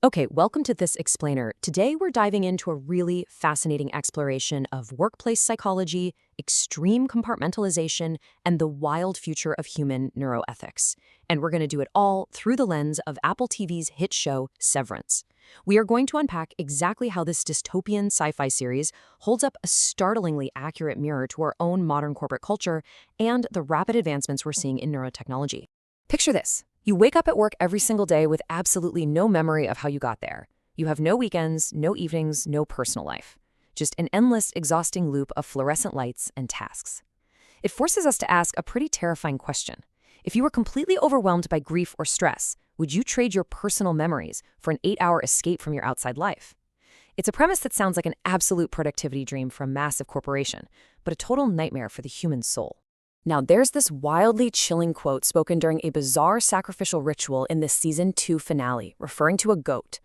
Okay, welcome to This Explainer. Today we're diving into a really fascinating exploration of workplace psychology, extreme compartmentalization, and the wild future of human neuroethics. And we're going to do it all through the lens of Apple TV's hit show, Severance. We are going to unpack exactly how this dystopian sci-fi series holds up a startlingly accurate mirror to our own modern corporate culture and the rapid advancements we're seeing in neurotechnology. Picture this. You wake up at work every single day with absolutely no memory of how you got there. You have no weekends, no evenings, no personal life. Just an endless, exhausting loop of fluorescent lights and tasks. It forces us to ask a pretty terrifying question. If you were completely overwhelmed by grief or stress, would you trade your personal memories for an 8-hour escape from your outside life? It's a premise that sounds like an absolute productivity dream for a massive corporation, but a total nightmare for the human soul. Now, there's this wildly chilling quote spoken during a bizarre sacrificial ritual in this Season 2 finale, referring to a goat.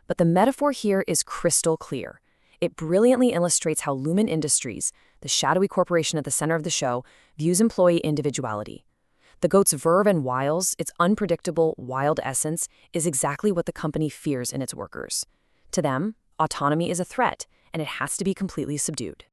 But the metaphor here is crystal clear. It brilliantly illustrates how Lumon Industries, the shadowy corporation at the center of the show, views employee individuality. The goat's verve and wiles, its unpredictable, wild essence, is exactly what the company fears in its workers. To them, autonomy is a threat, and it has to be completely subdued.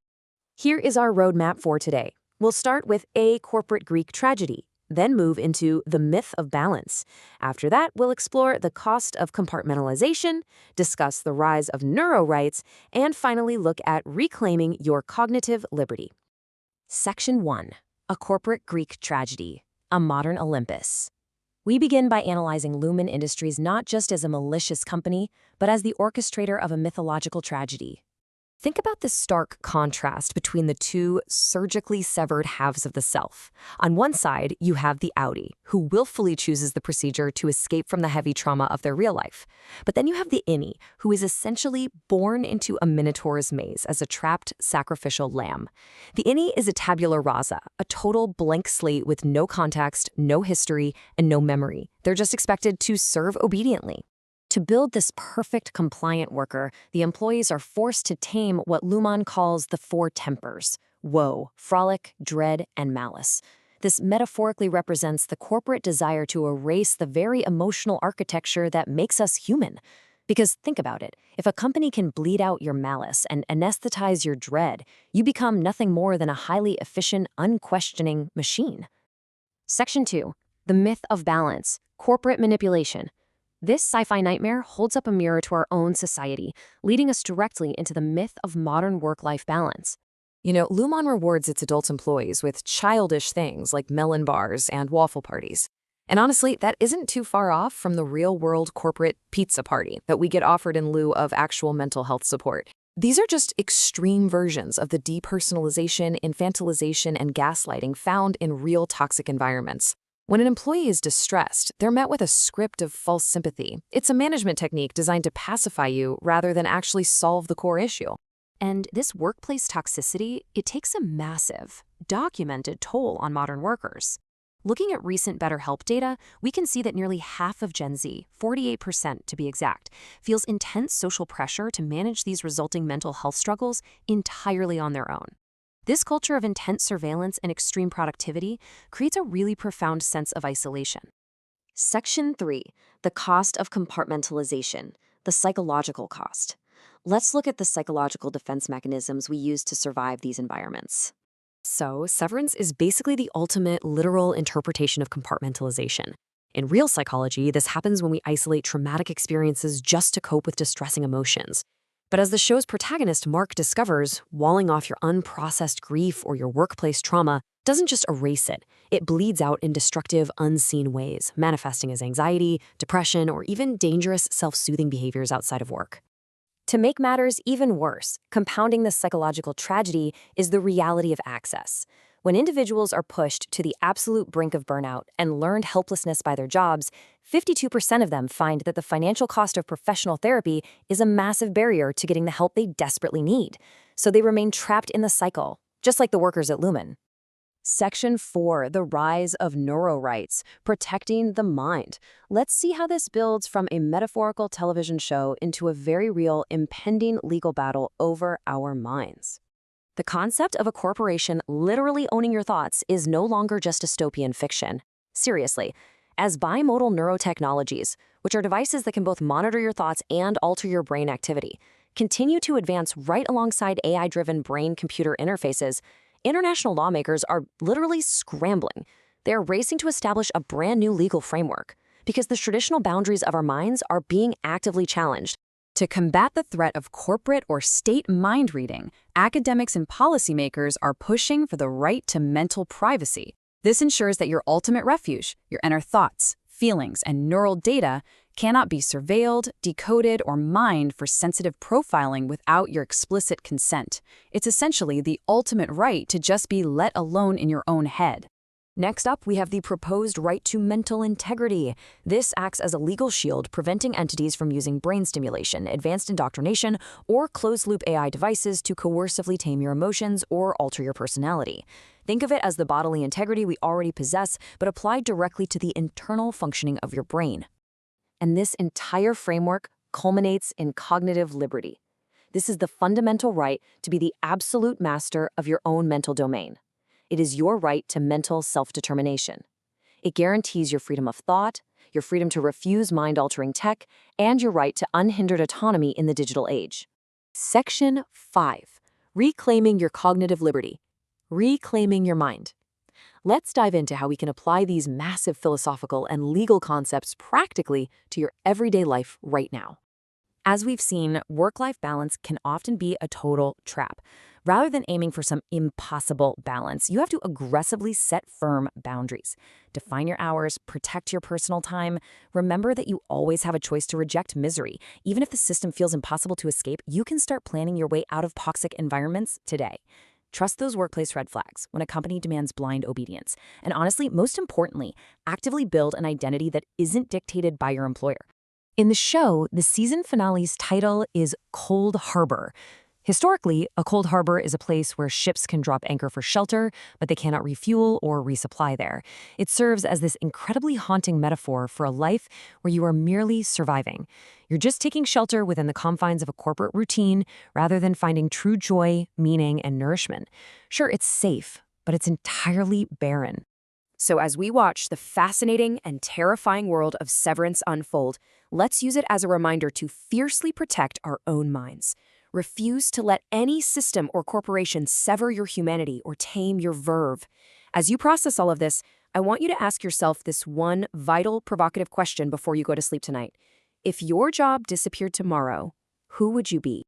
Here is our roadmap for today. We'll start with a corporate Greek tragedy, then move into the myth of balance. After that, we'll explore the cost of compartmentalization, discuss the rise of neurorights, and finally look at reclaiming your cognitive liberty. Section 1. A corporate Greek tragedy, a modern Olympus. We begin by analyzing Lumon Industries not just as a malicious company, but as the orchestrator of a mythological tragedy. Think about this stark contrast between the two surgically severed halves of the self. On one side, you have the outie, who willfully chooses the procedure to escape from the heavy trauma of their real life. But then you have the innie, who is essentially born into a minotaur's maze as a trapped, sacrificial lamb. The innie is a tabula rasa, a total blank slate with no context, no history, and no memory. They're just expected to serve obediently. To build this perfect compliant worker, the employees are forced to tame what Lumon calls the four tempers: woe, frolic, dread, and malice. This metaphorically represents the corporate desire to erase the very emotional architecture that makes us human. Because think about it, if a company can bleed out your malice and anesthetize your dread, you become nothing more than a highly efficient, unquestioning machine. Section 2. The myth of balance, corporate manipulation. This sci-fi nightmare holds up a mirror to our own society, leading us directly into the myth of modern work-life balance. Lumon rewards its adult employees with childish things like melon bars and waffle parties. And honestly, that isn't too far off from the real-world corporate pizza party that we get offered in lieu of actual mental health support. These are just extreme versions of the depersonalization, infantilization, and gaslighting found in real toxic environments. When an employee is distressed, they're met with a script of false sympathy. It's a management technique designed to pacify you rather than actually solve the core issue. And this workplace toxicity, it takes a massive, documented toll on modern workers. Looking at recent BetterHelp data, we can see that nearly half of Gen Z, 48% to be exact, feels intense social pressure to manage these resulting mental health struggles entirely on their own. This culture of intense surveillance and extreme productivity creates a really profound sense of isolation. Section 3. The cost of compartmentalization, the psychological cost. Let's look at the psychological defense mechanisms we use to survive these environments. So, severance is basically the ultimate literal interpretation of compartmentalization. In real psychology, this happens when we isolate traumatic experiences just to cope with distressing emotions. But as the show's protagonist, Mark, discovers, walling off your unprocessed grief or your workplace trauma doesn't just erase it. It bleeds out in destructive, unseen ways, manifesting as anxiety, depression, or even dangerous self-soothing behaviors outside of work. To make matters even worse, compounding this psychological tragedy is the reality of access. When individuals are pushed to the absolute brink of burnout and learned helplessness by their jobs, 52% of them find that the financial cost of professional therapy is a massive barrier to getting the help they desperately need. So they remain trapped in the cycle, just like the workers at Lumon. Section 4, the rise of neurorights, protecting the mind. Let's see how this builds from a metaphorical television show into a very real, impending legal battle over our minds. The concept of a corporation literally owning your thoughts is no longer just dystopian fiction. Seriously, as bimodal neurotechnologies, which are devices that can both monitor your thoughts and alter your brain activity, continue to advance right alongside AI-driven brain-computer interfaces, international lawmakers are literally scrambling. They're racing to establish a brand new legal framework because the traditional boundaries of our minds are being actively challenged. To combat the threat of corporate or state mind reading, academics and policymakers are pushing for the right to mental privacy. This ensures that your ultimate refuge, your inner thoughts, feelings, and neural data cannot be surveilled, decoded, or mined for sensitive profiling without your explicit consent. It's essentially the ultimate right to just be let alone in your own head. Next up, we have the proposed right to mental integrity. This acts as a legal shield preventing entities from using brain stimulation, advanced indoctrination, or closed-loop AI devices to coercively tame your emotions or alter your personality. Think of it as the bodily integrity we already possess, but applied directly to the internal functioning of your brain. And this entire framework culminates in cognitive liberty. This is the fundamental right to be the absolute master of your own mental domain. It is your right to mental self-determination. It guarantees your freedom of thought, your freedom to refuse mind-altering tech, and your right to unhindered autonomy in the digital age. Section 5. Reclaiming your cognitive liberty. Reclaiming your mind. Let's dive into how we can apply these massive philosophical and legal concepts practically to your everyday life right now. As we've seen, work-life balance can often be a total trap. Rather than aiming for some impossible balance, you have to aggressively set firm boundaries. Define your hours, protect your personal time. Remember that you always have a choice to reject misery. Even if the system feels impossible to escape, you can start planning your way out of toxic environments today. Trust those workplace red flags when a company demands blind obedience. And honestly, most importantly, actively build an identity that isn't dictated by your employer. In the show, the season finale's title is Cold Harbor. Historically, a cold harbor is a place where ships can drop anchor for shelter, but they cannot refuel or resupply there. It serves as this incredibly haunting metaphor for a life where you are merely surviving. You're just taking shelter within the confines of a corporate routine rather than finding true joy, meaning, and nourishment. Sure, it's safe, but it's entirely barren. So as we watch the fascinating and terrifying world of Severance unfold, let's use it as a reminder to fiercely protect our own minds. Refuse to let any system or corporation sever your humanity or tame your verve. As you process all of this, I want you to ask yourself this one vital, provocative question before you go to sleep tonight. If your job disappeared tomorrow, who would you be?